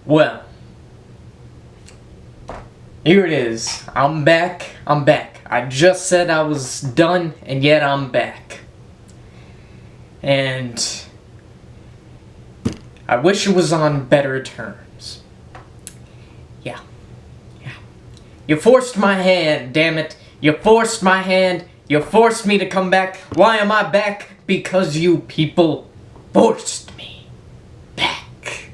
Well, here it is. I'm back. I just said I was done, and yet I'm back. And I wish it was on better terms. Yeah. You forced my hand, damn it. You forced my hand. You forced me to come back. Why am I back? Because you people forced me back.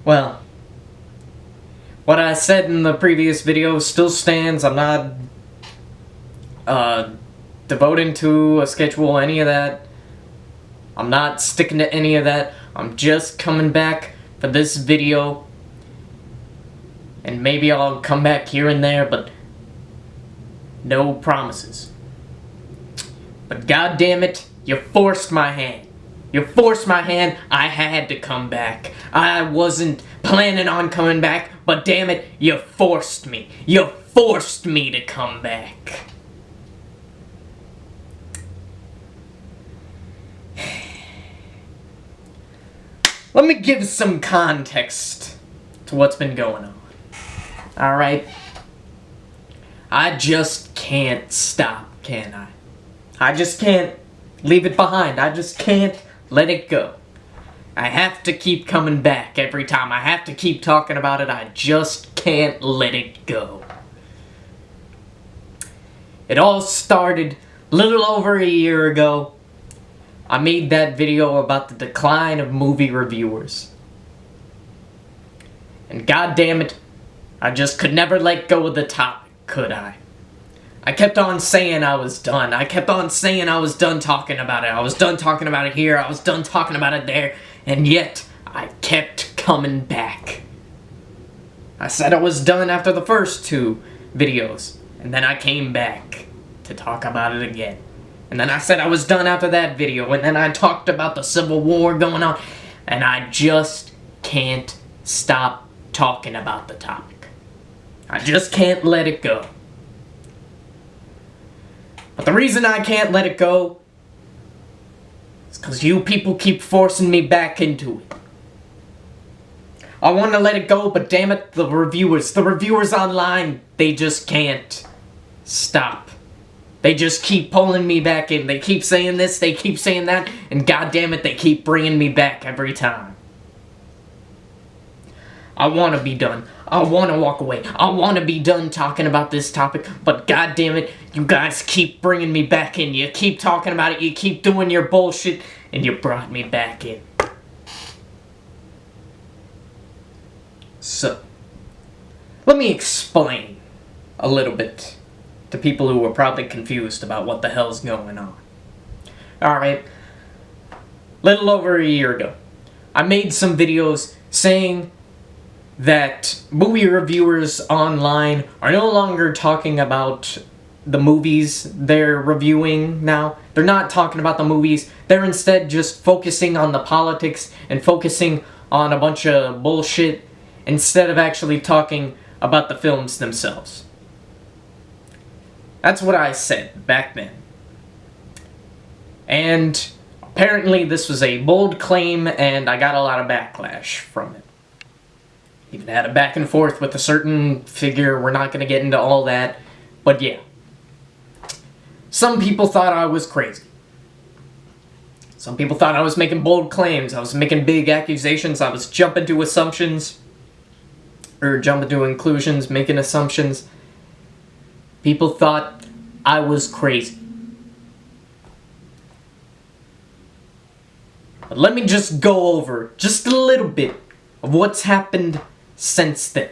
Well, what I said in the previous video still stands. I'm not devoting to a schedule, any of that. I'm not sticking to any of that. I'm just coming back for this video. And maybe I'll come back here and there, but no promises. But god damn it, you forced my hand. You forced my hand. I had to come back. I wasn't planning on coming back, but damn it, you forced me. You forced me to come back. Let me give some context to what's been going on. Alright? I just can't stop, can I? I just can't leave it behind. I just can't let it go. I have to keep coming back every time. I have to keep talking about it. I just can't let it go. It all started a little over a year ago. I made that video about the decline of movie reviewers. And god damn it, I just could never let go of the topic, could I? I kept on saying I was done. I kept on saying I was done talking about it. I was done talking about it here. I was done talking about it there. And yet, I kept coming back. I said I was done after the first two videos. And then I came back to talk about it again. And then I said I was done after that video. And then I talked about the Civil War going on. And I just can't stop talking about the topic. I just can't let it go. But the reason I can't let it go is because you people keep forcing me back into it. I want to let it go, but damn it, the reviewers online, they just can't stop. They just keep pulling me back in. They keep saying this, they keep saying that, and god damn it, they keep bringing me back every time. I want to be done. I want to walk away. I want to be done talking about this topic, but god damn it, you guys keep bringing me back in. You keep talking about it, you keep doing your bullshit, and you brought me back in. So, let me explain a little bit to people who are probably confused about what the hell's going on. Alright, little over a year ago, I made some videos saying that movie reviewers online are no longer talking about the movies they're reviewing now. They're not talking about the movies. They're instead just focusing on the politics and focusing on a bunch of bullshit instead of actually talking about the films themselves. That's what I said back then. And apparently this was a bold claim and I got a lot of backlash from it. Even had a back and forth with a certain figure. We're not going to get into all that. But yeah. Some people thought I was crazy. Some people thought I was making bold claims. I was making big accusations. I was jumping to assumptions. Or jumping to conclusions, making assumptions. People thought I was crazy. But let me just go over just a little bit of what's happened since then.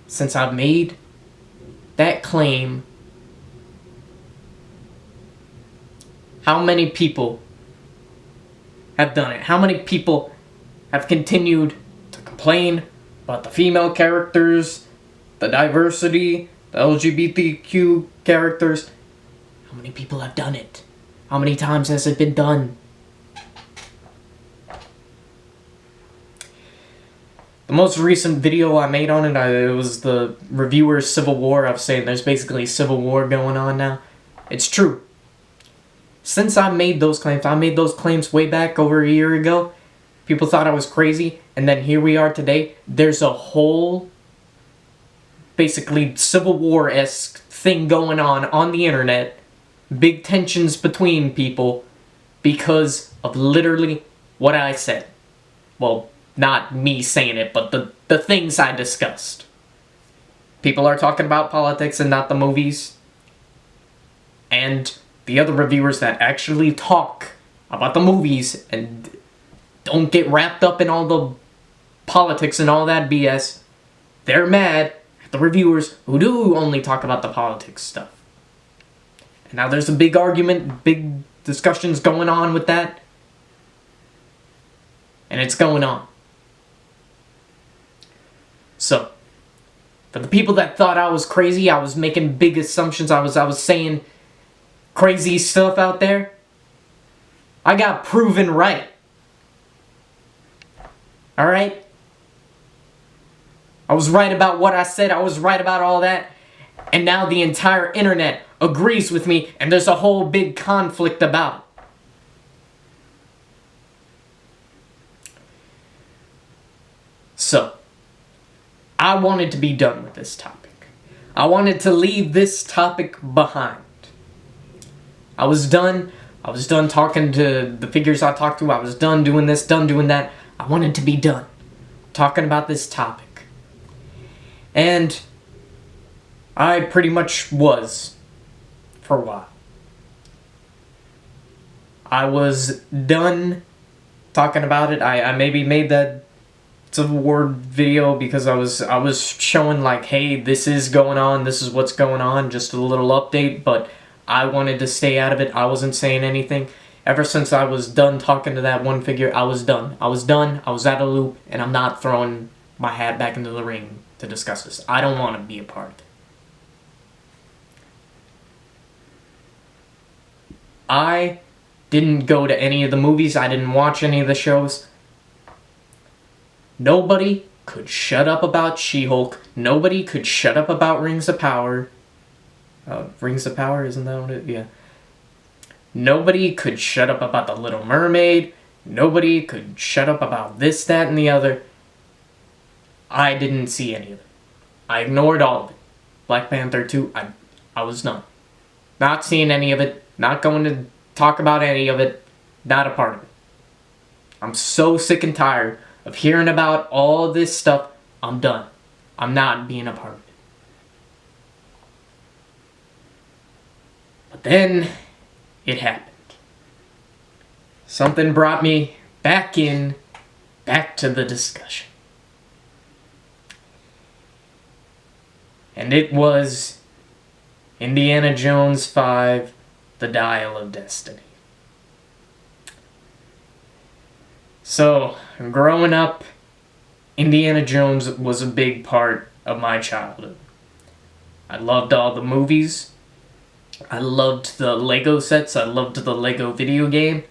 Since I've made that claim, how many people have done it? How many people have continued to complain about the female characters, the diversity, the LGBTQ characters? How many people have done it? How many times has it been done? The most recent video I made on it, it was the reviewer's Civil War. I was saying there's basically a civil war going on now. It's true. since I made those claims way back over a year ago. People thought I was crazy, and then here we are today. There's a whole, basically, Civil War-esque thing going on the internet. Big tensions between people because of literally what I said. Well, not me saying it, but the things I discussed. People are talking about politics and not the movies. And the other reviewers that actually talk about the movies and don't get wrapped up in all the politics and all that BS, they're mad at the reviewers who do only talk about the politics stuff. And now there's a big argument, big discussions going on with that. And it's going on. So, for the people that thought I was crazy, I was making big assumptions, I was saying crazy stuff out there, I got proven right. Alright? I was right about what I said, I was right about all that, and now the entire internet agrees with me, and there's a whole big conflict about it. So, I wanted to be done with this topic. I wanted to leave this topic behind. I was done talking to the figures I talked to. I was done doing this, done doing that. I wanted to be done talking about this topic. And I pretty much was for a while. I was done talking about it. I maybe made that Civil War video because I was showing like, hey, this is going on, this is what's going on, just a little update, but I wanted to stay out of it. I wasn't saying anything. Ever since I was done talking to that one figure, I was done. I was done, I was out of the loop, and I'm not throwing my hat back into the ring to discuss this. I don't want to be a part of it. I didn't go to any of the movies, I didn't watch any of the shows. Nobody could shut up about She-Hulk. Nobody could shut up about Rings of Power. Rings of Power, isn't that what it? Yeah. Nobody could shut up about The Little Mermaid. Nobody could shut up about this, that, and the other. I didn't see any of it. I ignored all of it. Black Panther 2, I was done. Not seeing any of it. Not going to talk about any of it. Not a part of it. I'm so sick and tired of hearing about all this stuff. I'm done. I'm not being a part of it. But then, it happened. Something brought me back to the discussion. And it was Indiana Jones 5, The Dial of Destiny. So, growing up, Indiana Jones was a big part of my childhood. I loved all the movies. I loved the Lego sets. I loved the Lego video game.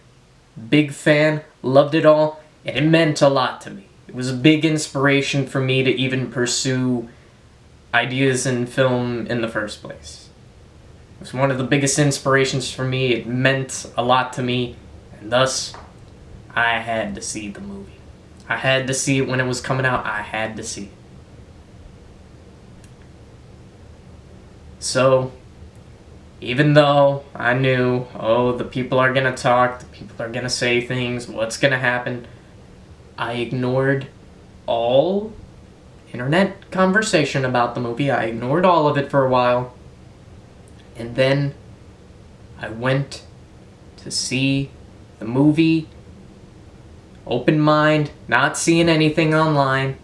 Big fan. Loved it all. And it meant a lot to me. It was a big inspiration for me to even pursue ideas in film in the first place. It was one of the biggest inspirations for me. It meant a lot to me. And thus, I had to see the movie. I had to see it when it was coming out. I had to see it. So, even though I knew, oh, the people are gonna talk, the people are gonna say things, what's gonna happen, I ignored all internet conversation about the movie. I ignored all of it for a while. And then I went to see the movie, open mind, not seeing anything online,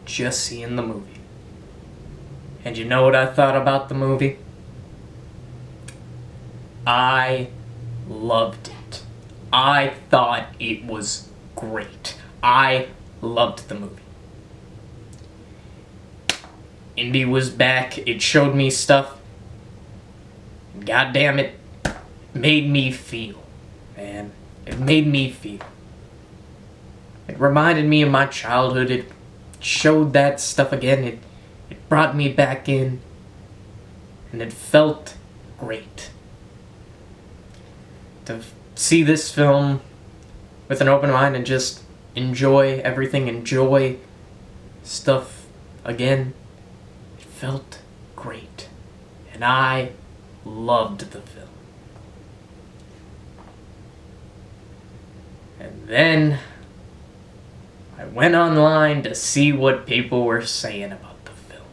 just seeing the movie. And you know what I thought about the movie? I loved it. I thought it was great. I loved the movie. Indy was back. It showed me stuff. God damn it. It made me feel, man. It made me feel. It reminded me of my childhood. It showed that stuff again. It brought me back in. And it felt great. to see this film with an open mind and just enjoy everything, enjoy stuff again. It felt great. And I loved the film. And then I went online to see what people were saying about the film.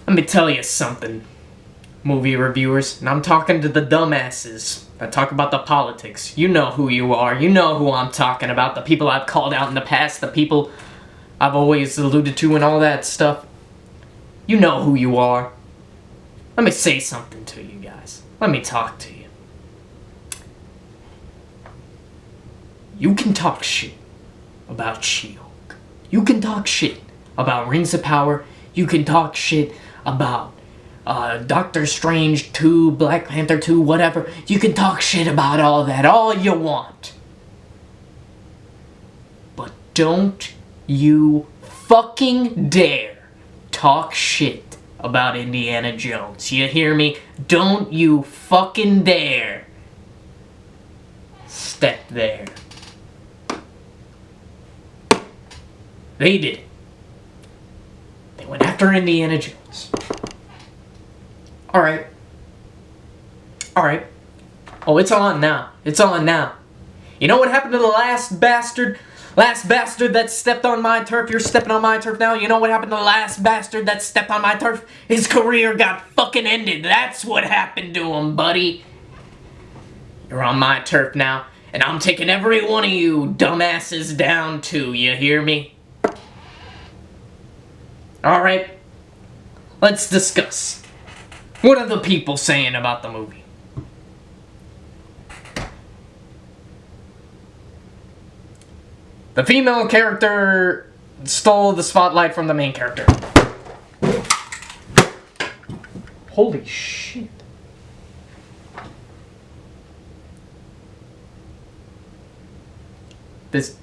Let me tell you something, movie reviewers, and I'm talking to the dumbasses that talk about the politics. You know who you are. You know who I'm talking about. The people I've called out in the past. The people I've always alluded to and all that stuff. You know who you are. Let me say something to you guys. Let me talk to you. You can talk shit about She-Hulk. You can talk shit about Rings of Power. You can talk shit about Doctor Strange 2, Black Panther 2, whatever. You can talk shit about all that all you want. But don't you fucking dare talk shit about Indiana Jones. You hear me? Don't you fucking dare step there. They did it. They went after Indiana Jones. Alright. Alright. Oh, it's on now. It's on now. You know what happened to the last bastard? Last bastard that stepped on my turf. You're stepping on my turf now. You know what happened to the last bastard that stepped on my turf? His career got fucking ended. That's what happened to him, buddy. You're on my turf now. And I'm taking every one of you dumbasses down too. You hear me? Alright. Let's discuss. What are the people saying about the movie? The female character stole the spotlight from the main character. Holy shit. This...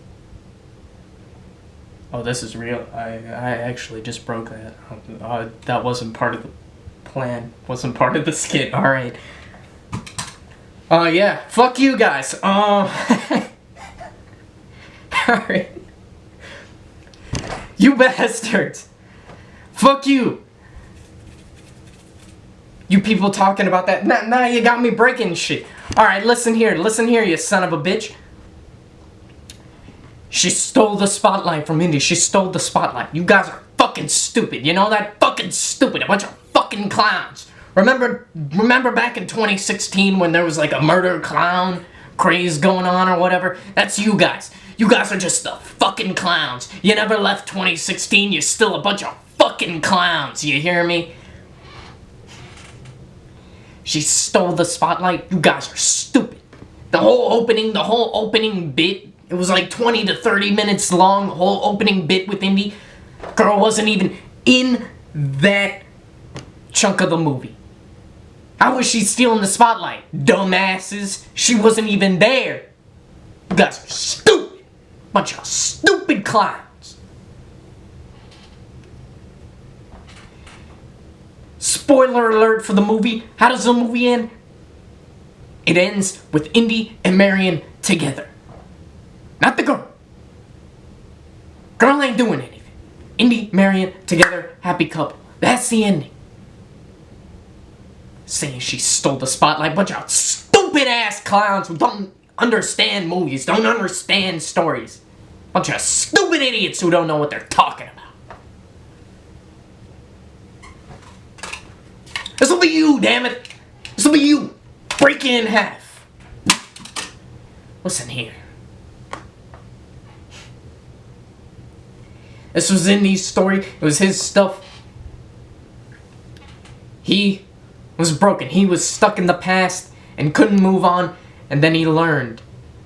Oh, this is real. I actually just broke that. That wasn't part of the plan. Wasn't part of the skit. Alright. Yeah. Fuck you guys. Alright. You bastards. Fuck you. You people talking about that. Now you got me breaking shit. Alright, listen here. Listen here, you son of a bitch. She stole the spotlight from Indy. She stole the spotlight. You guys are fucking stupid. You know that? Fucking stupid. A bunch of fucking clowns. Remember back in 2016 when there was like a murder clown craze going on or whatever? That's you guys. You guys are just the fucking clowns. You never left 2016. You're still a bunch of fucking clowns. You hear me? She stole the spotlight. You guys are stupid. The whole opening bit, it was like 20 to 30 minutes long, the whole opening bit with Indy. Girl wasn't even in that chunk of the movie. How was she stealing the spotlight? Dumbasses. She wasn't even there. You guys are stupid. Bunch of stupid clowns. Spoiler alert for the movie. How does the movie end? It ends with Indy and Marion together. Not the girl. Girl ain't doing anything. Indy, Marion, together, happy couple. That's the ending. Saying she stole the spotlight. Bunch of stupid ass clowns who don't understand movies, don't understand stories. Bunch of stupid idiots who don't know what they're talking about. This'll be you, damn it. This'll be you. Break it in half. Listen here. This was Indy's story. It was his stuff. He was broken. He was stuck in the past and couldn't move on. And then he learned.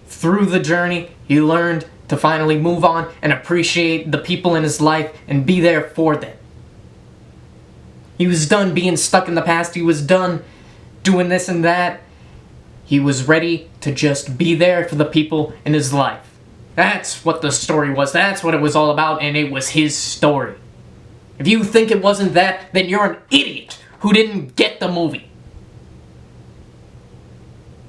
Through the journey, he learned to finally move on and appreciate the people in his life and be there for them. He was done being stuck in the past. He was done doing this and that. He was ready to just be there for the people in his life. That's what the story was. That's what it was all about, and it was his story. If you think it wasn't that, then you're an idiot who didn't get the movie.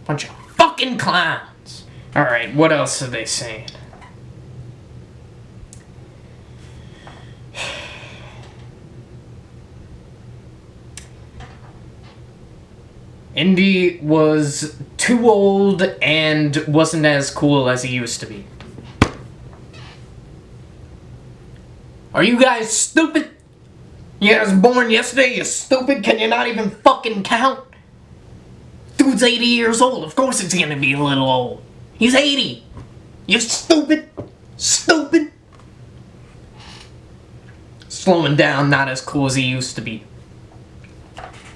Bunch of fucking clowns. Alright, what else are they saying? Indy was too old and wasn't as cool as he used to be. Are you guys stupid? You guys born yesterday, you stupid? Can you not even fucking count? Dude's 80 years old, of course it's gonna be a little old. He's 80. You stupid. Stupid. Slowing down, not as cool as he used to be.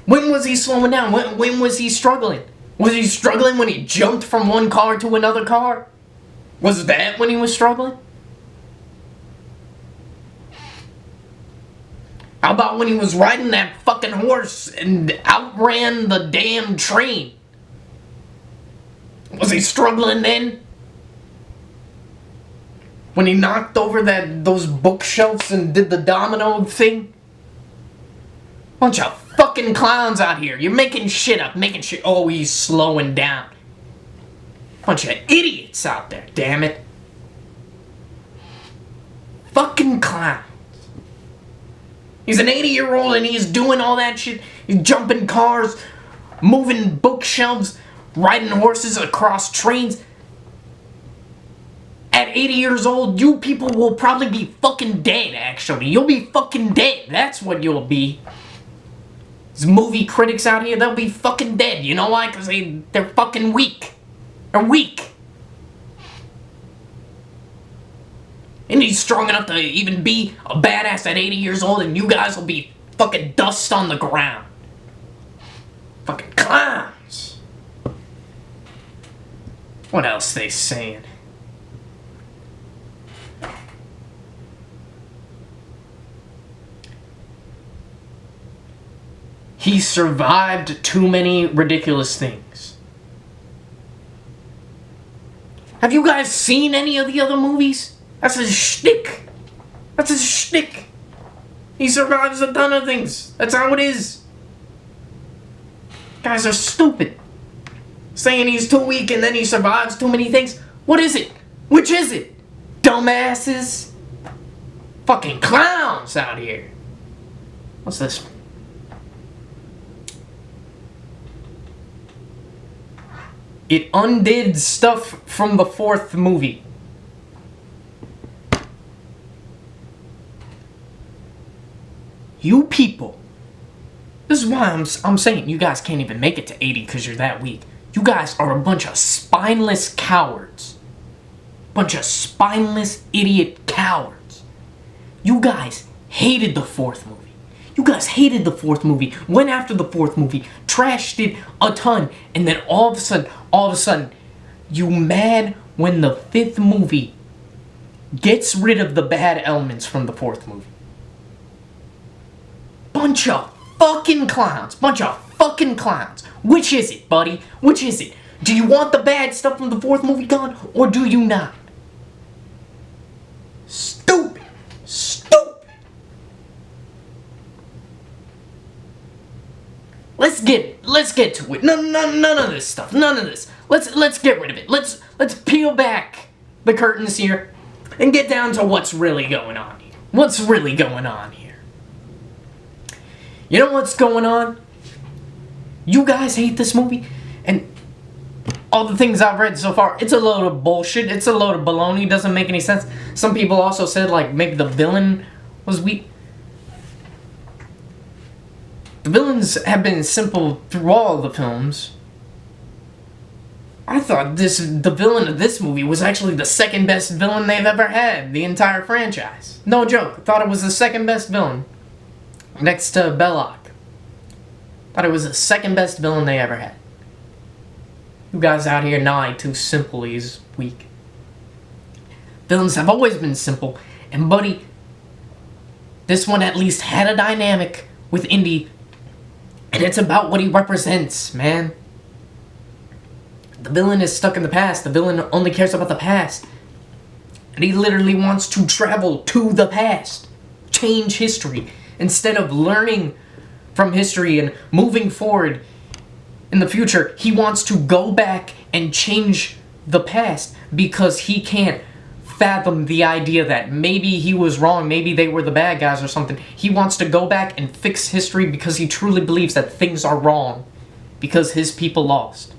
When was he slowing down? When was he struggling? Was he struggling when he jumped from one car to another car? Was that when he was struggling? How about when he was riding that fucking horse and outran the damn train? Was he struggling then? When he knocked over those bookshelves and did the domino thing? Bunch of fucking clowns out here. You're making shit up, oh, he's slowing down. Bunch of idiots out there, damn it. Fucking clowns. He's an 80-year-old and he's doing all that shit. He's jumping cars, moving bookshelves, riding horses across trains. At 80 years old, you people will probably be fucking dead, actually. You'll be fucking dead. That's what you'll be. These movie critics out here, they'll be fucking dead. You know why? Because they're fucking weak. They're weak. And he's strong enough to even be a badass at 80 years old, and you guys will be fucking dust on the ground. Fucking clowns. What else they saying? He survived too many ridiculous things. Have you guys seen any of the other movies? That's his shtick. That's his shtick. He survives a ton of things. That's how it is. Guys are stupid. Saying he's too weak and then he survives too many things. What is it? Which is it? Dumbasses? Fucking clowns out here. What's this? It undid stuff from the fourth movie. You people. This is why I'm saying you guys can't even make it to 80 because you're that weak. You guys are a bunch of spineless cowards. Bunch of spineless idiot cowards. You guys hated the fourth movie. You guys hated the fourth movie, went after the fourth movie, trashed it a ton, and then all of a sudden, you mad when the fifth movie gets rid of the bad elements from the fourth movie. Bunch of fucking clowns. Bunch of fucking clowns. Which is it, buddy? Which is it? Do you want the bad stuff from the fourth movie gone, or do you not? Stupid. Stupid. Let's get to it. None of this stuff. None of this. Let's get rid of it. Let's peel back the curtains here and get down to what's really going on here. What's really going on here? You know what's going on? You guys hate this movie, and all the things I've read so far, it's a load of bullshit. It's a load of baloney. Doesn't make any sense. Some people also said, like, maybe the villain was weak. The villains have been simple through all the films. I thought the villain of this movie was actually the second best villain they've ever had, the entire franchise. No joke. I thought it was the second best villain. Next to Belloc. Thought it was the second best villain they ever had. You guys out here, nah, too simple, he's weak. Villains have always been simple, and buddy, this one at least had a dynamic with Indy, and it's about what he represents, man. The villain is stuck in the past. The villain only cares about the past. And he literally wants to travel to the past. Change history. Instead of learning from history and moving forward in the future, he wants to go back and change the past because he can't fathom the idea that maybe he was wrong, maybe they were the bad guys or something. He wants to go back and fix history because he truly believes that things are wrong because his people lost.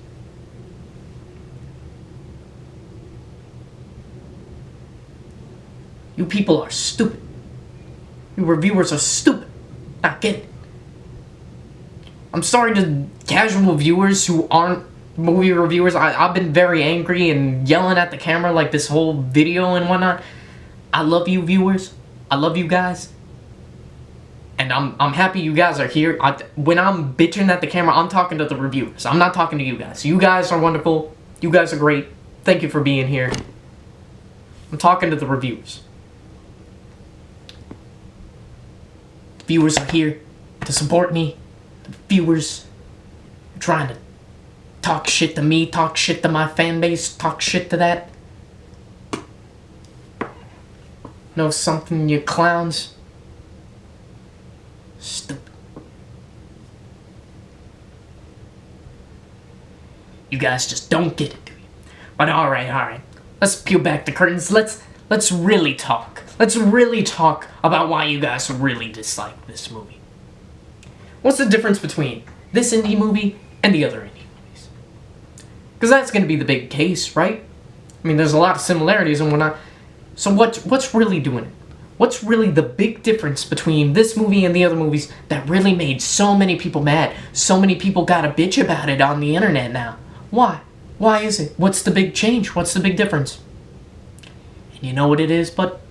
You people are stupid. You reviewers are stupid. Not getting it. I'm sorry to casual viewers who aren't movie reviewers. I've been very angry and yelling at the camera like this whole video and whatnot. I love you viewers. I love you guys. And I'm happy you guys are here. When I'm bitching at the camera, I'm talking to the reviewers. I'm not talking to you guys. You guys are wonderful. You guys are great. Thank you for being here. I'm talking to the reviewers. The viewers are here to support me. The viewers are trying to talk shit to me, talk shit to my fan base, talk shit to that. Know something, you clowns? Stupid. You guys just don't get it, do you? But alright. Let's peel back the curtains. Let's really talk. Let's really talk about why you guys really dislike this movie. What's the difference between this indie movie and the other indie movies? Because that's going to be the big case, right? I mean, there's a lot of similarities and whatnot. So what's really doing it? What's really the big difference between this movie and the other movies that really made so many people mad? So many people got a bitch about it on the internet now. Why? Why is it? What's the big change? What's the big difference? And you know what it is, but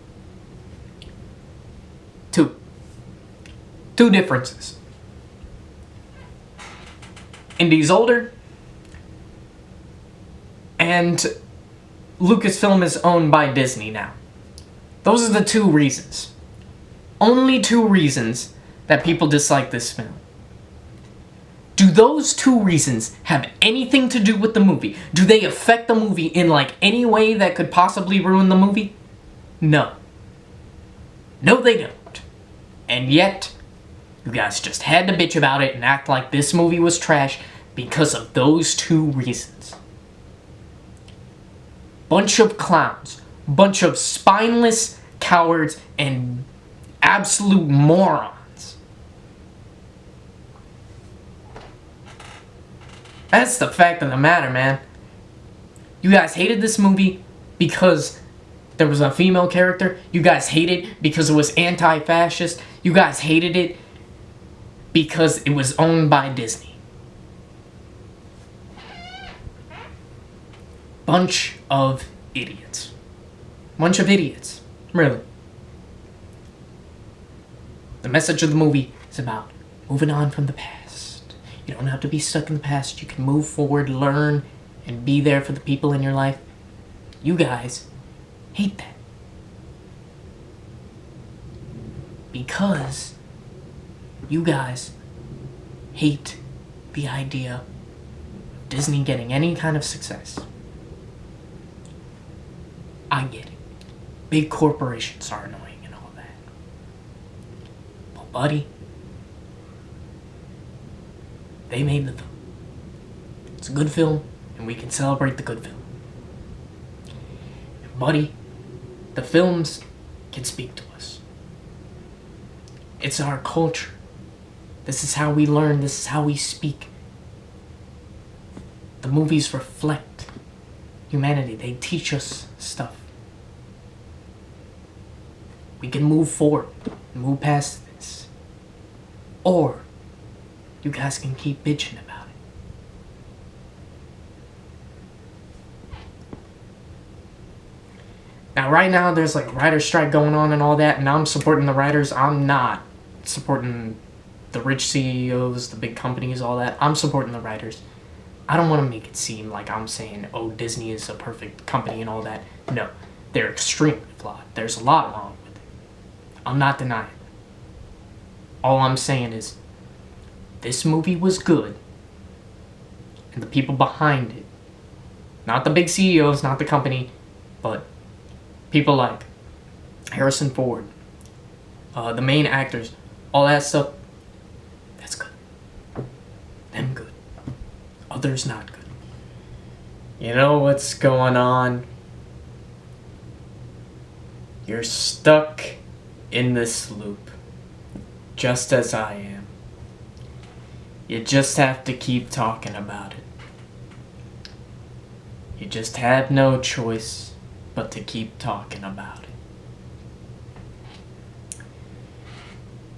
two differences. Indy's older, and Lucasfilm is owned by Disney now. Those are the two reasons. Only two reasons that people dislike this film. Do those two reasons have anything to do with the movie? Do they affect the movie in like any way that could possibly ruin the movie? No. No, they don't. And yet, you guys just had to bitch about it and act like this movie was trash because of those two reasons. Bunch of clowns. Bunch of spineless cowards and absolute morons. That's the fact of the matter, man. You guys hated this movie because there was a female character. You guys hated it because it was anti-fascist. You guys hated it because it was owned by Disney. Bunch of idiots. Bunch of idiots. Really. The message of the movie is about moving on from the past. You don't have to be stuck in the past. You can move forward, learn, and be there for the people in your life. You guys hate that. Because you guys hate the idea of Disney getting any kind of success. I get it. Big corporations are annoying and all that. But buddy, they made the film. It's a good film, and we can celebrate the good film. And buddy, the films can speak to us. It's our culture. This is how we learn. This is how we speak. The movies reflect humanity. They teach us stuff. We can move forward, move past this. Or you guys can keep bitching about it. Now, right now, there's like writer strike going on and all that, and I'm supporting the writers. I'm not supporting the rich CEOs, the big companies, all that. I'm supporting the writers. I don't want to make it seem like I'm saying, oh, Disney is a perfect company and all that. No, they're extremely flawed. There's a lot wrong with it. I'm not denying it. All I'm saying is, this movie was good, and the people behind it, not the big CEOs, not the company, but people like Harrison Ford, the main actors, all that stuff, that's good. Them good. Others not good. You know what's going on? You're stuck in this loop, just as I am. You just have to keep talking about it. You just have no choice but to keep talking about it.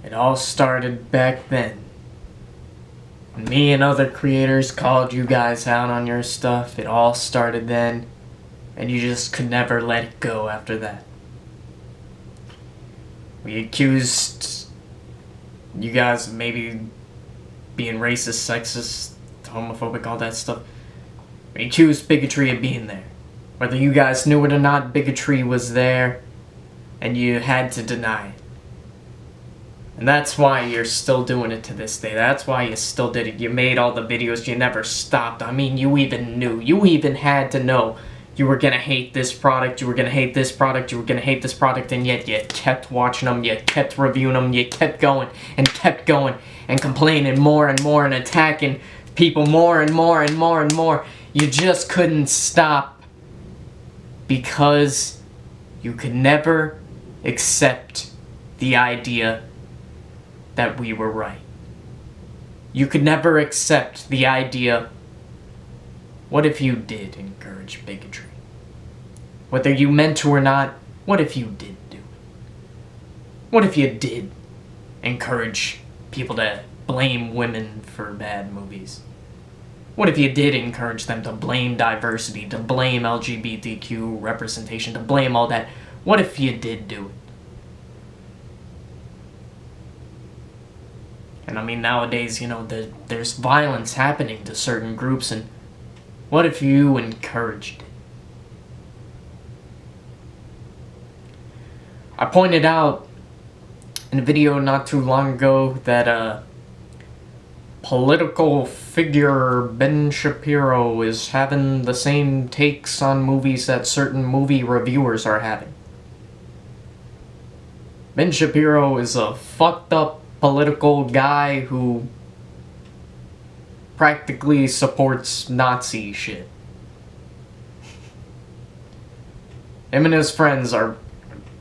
It all started back then. When me and other creators called you guys out on your stuff, it all started then, and you just could never let it go after that. We accused you guys of maybe being racist, sexist, homophobic, all that stuff. We accused bigotry of being there. Whether you guys knew it or not, bigotry was there, and you had to deny it. And that's why you're still doing it to this day. That's why you still did it. You made all the videos, you never stopped. I mean, you even knew. You even had to know you were gonna hate this product, you were gonna hate this product, you were gonna hate this product, and yet you kept watching them, you kept reviewing them, you kept going and complaining more and more and attacking people more and more and more and more. You just couldn't stop because you could never accept the idea that we were right. You could never accept the idea, what if you did encourage bigotry? Whether you meant to or not, what if you did do it? What if you did encourage people to blame women for bad movies? What if you did encourage them to blame diversity, to blame LGBTQ representation, to blame all that? What if you did do it? And I mean, nowadays, you know, there's violence happening to certain groups, and what if you encouraged it? I pointed out in a video not too long ago that political figure Ben Shapiro is having the same takes on movies that certain movie reviewers are having. Ben Shapiro is a fucked up political guy who practically supports Nazi shit. Him and his friends are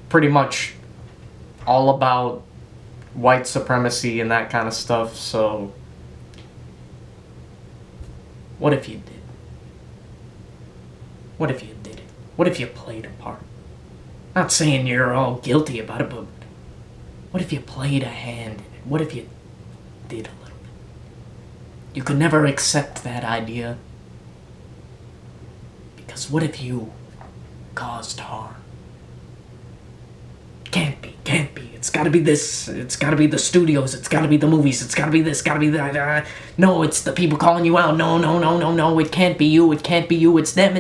pretty much all about white supremacy and that kind of stuff, so what if you did? What if you did it? What if you played a part? Not saying you're all guilty about it, but what if you played a hand in it? What if you did a little bit? You could never accept that idea, because what if you caused harm? Can't be. It's gotta be this. It's gotta be the studios. It's gotta be the movies. It's gotta be this. Gotta be that. No, it's the people calling you out. No. It can't be you. It can't be you. It's them.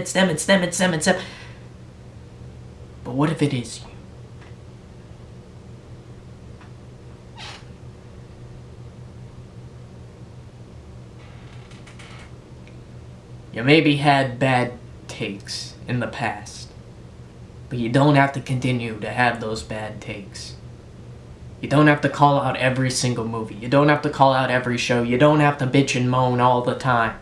But what if it is you? You maybe had bad takes in the past, but you don't have to continue to have those bad takes. You don't have to call out every single movie. You don't have to call out every show. You don't have to bitch and moan all the time.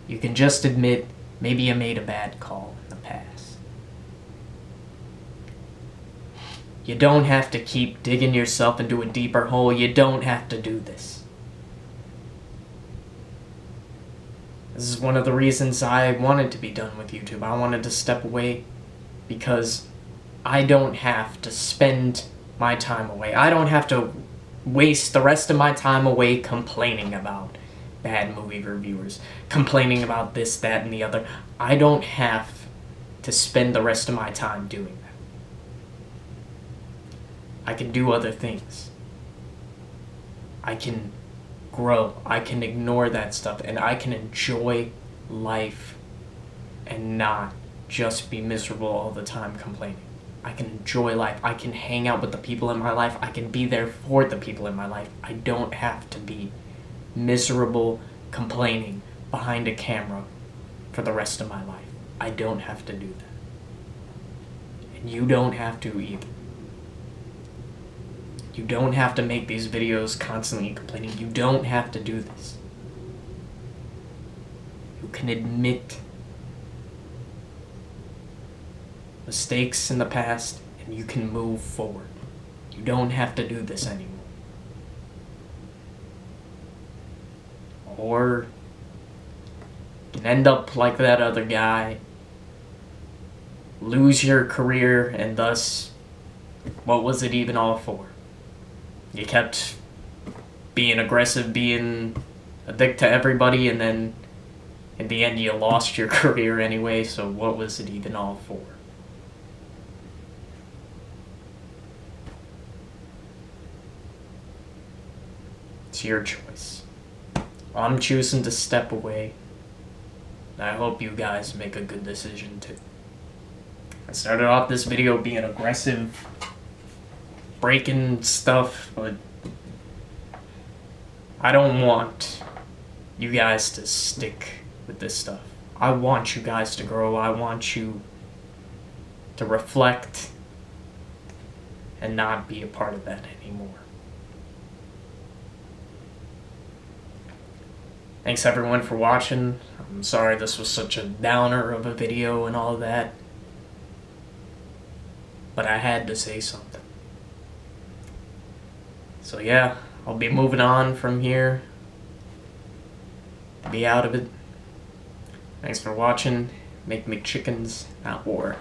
You can just admit maybe you made a bad call in the past. You don't have to keep digging yourself into a deeper hole. You don't have to do this. This is one of the reasons I wanted to be done with YouTube. I wanted to step away because I don't have to spend my time away. I don't have to waste the rest of my time away complaining about bad movie reviewers, complaining about this, that, and the other. I don't have to spend the rest of my time doing that. I can do other things. I can grow. I can ignore that stuff, and I can enjoy life and not just be miserable all the time complaining. I can enjoy life. I can hang out with the people in my life. I can be there for the people in my life. I don't have to be miserable complaining behind a camera for the rest of my life. I don't have to do that. And you don't have to either. You don't have to make these videos constantly complaining. You don't have to do this. You can admit mistakes in the past and you can move forward. You don't have to do this anymore. Or you can end up like that other guy, lose your career, and thus, what was it even all for? You kept being aggressive, being a dick to everybody, and then in the end you lost your career anyway, so what was it even all for? It's your choice. I'm choosing to step away. I hope you guys make a good decision too. I started off this video being aggressive, breaking stuff, but I don't want you guys to stick with this stuff. I want you guys to grow. I want you to reflect and not be a part of that anymore. Thanks everyone for watching. I'm sorry this was such a downer of a video and all that, but I had to say something. So yeah, I'll be moving on from here. Be out of it. Thanks for watching. Make McChickens, not war.